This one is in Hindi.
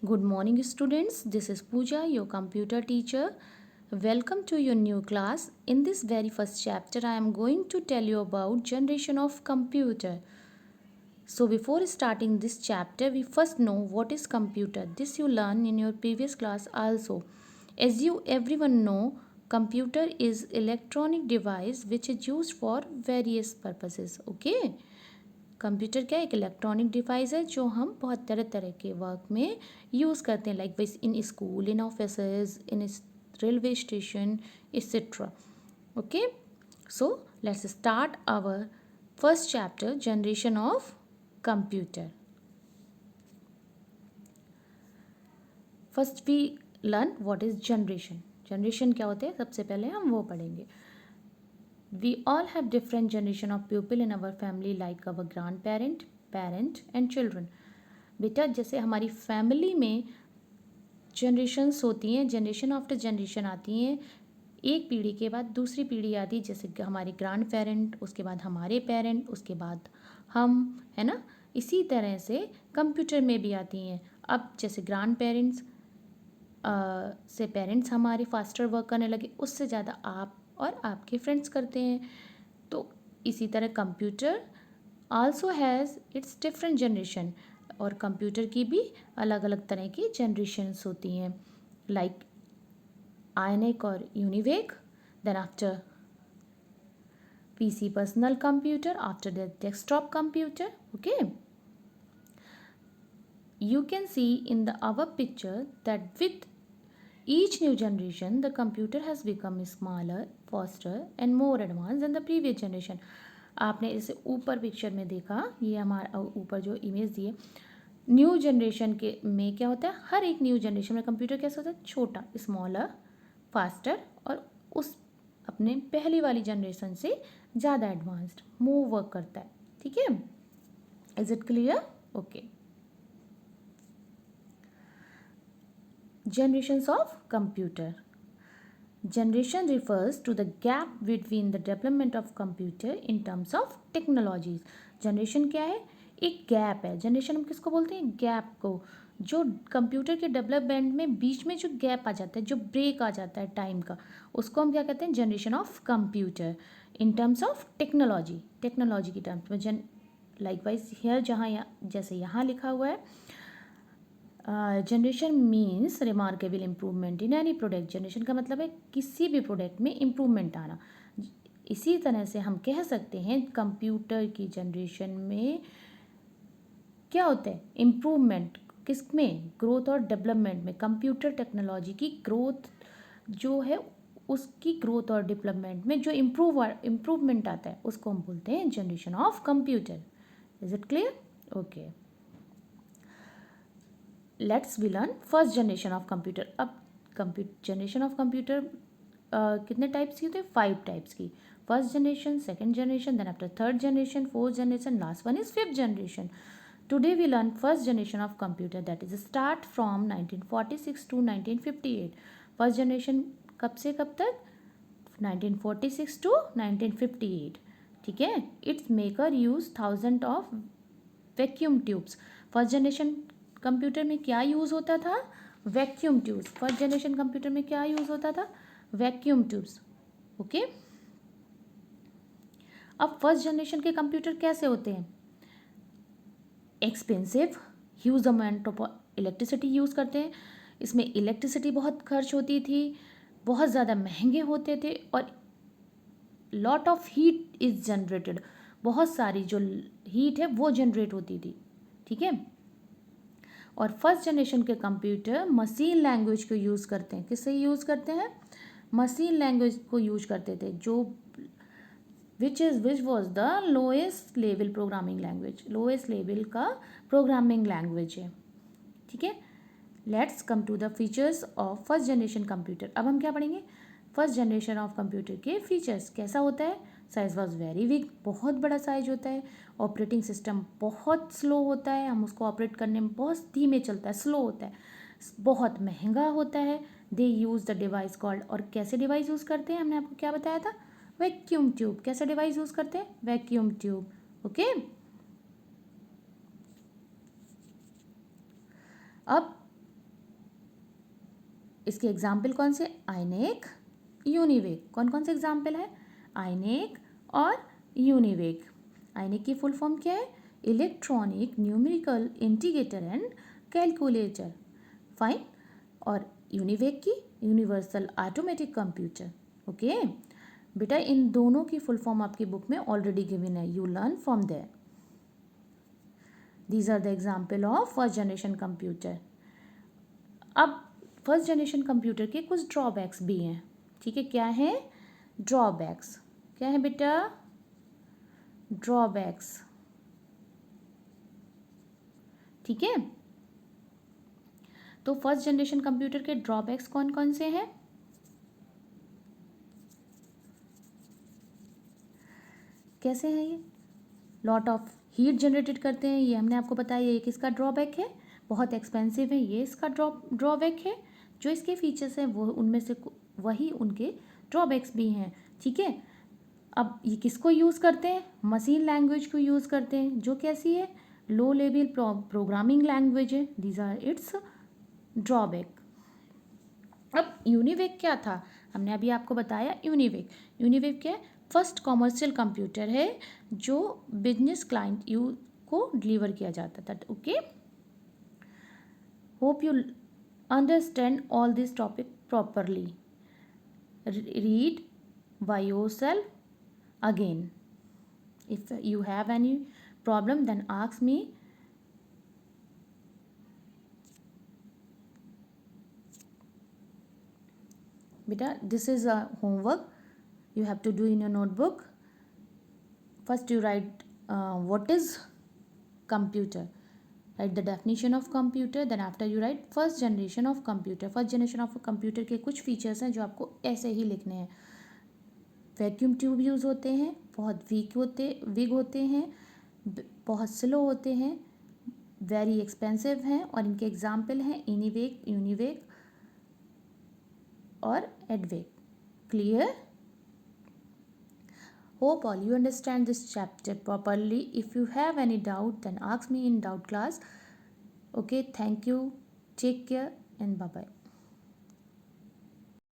Good morning, students. This is Pooja, your computer teacher. Welcome to your new class. In this very first chapter, I am going to tell you about generation of computer. So before starting this chapter, we first know what is computer. This you learn in your previous class also. As you everyone know, computer is electronic device which is used for various purposes. Okay. Computer क्या एक इलेक्ट्रॉनिक डिवाइस है जो हम बहुत तरह तरह के वर्क में यूज़ करते हैं likewise in school in offices in railway station etcetera okay so let's start our first chapter generation of computer first we learn what is generation generation क्या होते हैं सबसे पहले हम वो पढ़ेंगे We all have different generation of people in our family like our grandparent, parent and children. बेटा जैसे हमारी फैमिली में जनरेशन्स होती हैं जनरेशन आफ्टर जनरेशन आती हैं एक पीढ़ी के बाद दूसरी पीढ़ी आती है जैसे हमारे ग्रैंड पेरेंट उसके बाद हमारे पेरेंट उसके बाद हम है ना इसी तरह से कंप्यूटर में भी आती हैं अब जैसे ग्रैंड पेरेंट्स से पेरेंट्स हमारे फास्टर वर्क करने लगे उससे ज़्यादा आप और आपके फ्रेंड्स करते हैं तो इसी तरह computer also has its different generation और कंप्यूटर की भी अलग अलग तरह की जनरेशन्स होती हैं लाइक आयनिक और UNIVAC then after PC personal computer after the desktop computer okay you can see in the our picture that with each new generation the computer has become smaller faster and more advanced than the previous generation आपने इसे ऊपर पिक्चर में देखा ये हमारा ऊपर जो इमेज दी है न्यू जनरेशन के में क्या होता है हर एक न्यू जनरेशन में कंप्यूटर कैसा होता है छोटा स्मॉलर फास्टर और उस अपने पहली वाली जनरेशन से ज़्यादा एडवांस्ड मूव वर्क करता है ठीक है is it clear okay Generations of computer. Generation refers to the gap between the development of computer in terms of technologies. Generation क्या है एक गैप है जनरेशन हम किसको बोलते हैं गैप को जो कंप्यूटर के डेवलपमेंट में बीच में जो गैप आ जाता है जो ब्रेक आ जाता है टाइम का उसको हम क्या कहते हैं generation of computer in terms of technology technology की टर्म्स में लाइक वाइज हेयर जहाँ जैसे यहाँ लिखा हुआ है generation means remarkable improvement in any product generation का मतलब है किसी भी प्रोडक्ट में इम्प्रूवमेंट आना इसी तरह से हम कह सकते हैं कंप्यूटर की जनरेशन में क्या होता है इम्प्रूवमेंट किस में ग्रोथ और डेवलपमेंट में कंप्यूटर टेक्नोलॉजी की ग्रोथ जो है उसकी ग्रोथ और डेवलपमेंट में जो इम्प्रूवमेंट आता है उसको हम बोलते हैं generation of computer is it clear okay let's we learn first generation of computer अब जनरेशन ऑफ कंप्यूटर कितने टाइप्स की होते हैं 5 टाइप्स की first generation second generation then after third generation fourth generation last one is fifth generation today we learn first generation of computer that is start from 1946 to 1958 first generation कब से कब तक 1946 टू 1958 ठीक है it's maker use 1000 of vacuum tubes first generation computer में क्या यूज़ होता था vacuum tubes first generation computer में क्या यूज़ होता था वैक्यूम ट्यूब्स ओके अब फर्स्ट जनरेशन के कंप्यूटर कैसे होते हैं expensive huge amount of electricity use करते हैं इसमें इलेक्ट्रिसिटी बहुत खर्च होती थी बहुत ज़्यादा महंगे होते थे और lot of heat is generated बहुत सारी जो हीट है वो जनरेट होती थी ठीक है और फर्स्ट जनरेशन के कंप्यूटर मशीन लैंग्वेज को यूज़ करते हैं किससे यूज़ करते हैं मशीन लैंग्वेज को यूज करते थे जो which was the lowest level programming language lowest level का प्रोग्रामिंग लैंग्वेज है ठीक है let's come to the features of first generation computer अब हम क्या पढ़ेंगे फर्स्ट जनरेशन ऑफ कंप्यूटर के फीचर्स कैसा होता है साइज वॉज वेरी बिग बहुत बड़ा साइज होता है ऑपरेटिंग सिस्टम बहुत स्लो होता है हम उसको ऑपरेट करने में बहुत धीमे चलता है स्लो होता है बहुत महंगा होता है दे यूज़ द डिवाइस कॉल्ड और कैसे डिवाइस यूज़ करते हैं हमने आपको क्या बताया था वैक्यूम ट्यूब कैसे डिवाइस यूज़ करते हैं वैक्यूम ट्यूब ओके अब इसके एग्जाम्पल कौन से? आइनेक, यूनिवेक। कौन कौन से एग्जाम्पल है? आइनेक और यूनिवेक। आइनेक की फुल फॉर्म क्या है? Electronic numerical integrator and calculator. Fine. और यूनिवेक की यूनिवर्सल ऑटोमेटिक कंप्यूटर। ओके बेटा, इन दोनों की फुल फॉर्म आपकी बुक में ऑलरेडी गिवन है, you learn from there. These are the example of first generation computer. अब फर्स्ट जनरेशन कंप्यूटर के कुछ ड्रॉबैक्स भी हैं, ठीक है? क्या है ड्रॉबैक्स? क्या है बेटा? ड्रॉबैक्स, ठीक है? तो फर्स्ट जनरेशन कंप्यूटर के ड्रॉबैक्स कौन कौन से हैं? कैसे हैं ये? लॉट ऑफ हीट जनरेटेड करते हैं, ये हमने आपको बताया, ये किसका ड्रॉबैक है? बहुत एक्सपेंसिव है, ये इसका ड्रॉबैक है। जो इसके फीचर्स हैं वो उनमें से वही उनके ड्रॉबैक्स भी हैं, ठीक है? अब ये किसको यूज़ करते हैं? मशीन लैंग्वेज को यूज़ करते हैं, जो कैसी है? लो लेवल प्रोग्रामिंग लैंग्वेज है। These are its drawback. अब यूनिवेक क्या था? हमने अभी आपको बताया यूनिवेक। यूनिवेक क्या है? फर्स्ट कॉमर्शियल कंप्यूटर है जो बिजनेस क्लाइंट यू को डिलीवर किया जाता था। Okay, hope you understand all this topic properly. Read by yourself again. If you have any problem, then ask me. Beta, this is a homework you have to do in your notebook. First you write what is computer. Write the definition of computer. Then after you write first generation of computer. First generation of computer के कुछ फीचर्स हैं जो आपको ऐसे ही लिखने हैं। वैक्यूम ट्यूब यूज़ होते हैं, बहुत विग होते हैं, बहुत स्लो होते हैं, वेरी एक्सपेंसिव हैं, और इनके एग्जाम्पल हैं इनिवेक, यूनिवेक और एडवेक। Clear? Hope all you understand this chapter properly. If you have any doubt, then ask me in doubt class. Okay, thank you. Take care and bye-bye.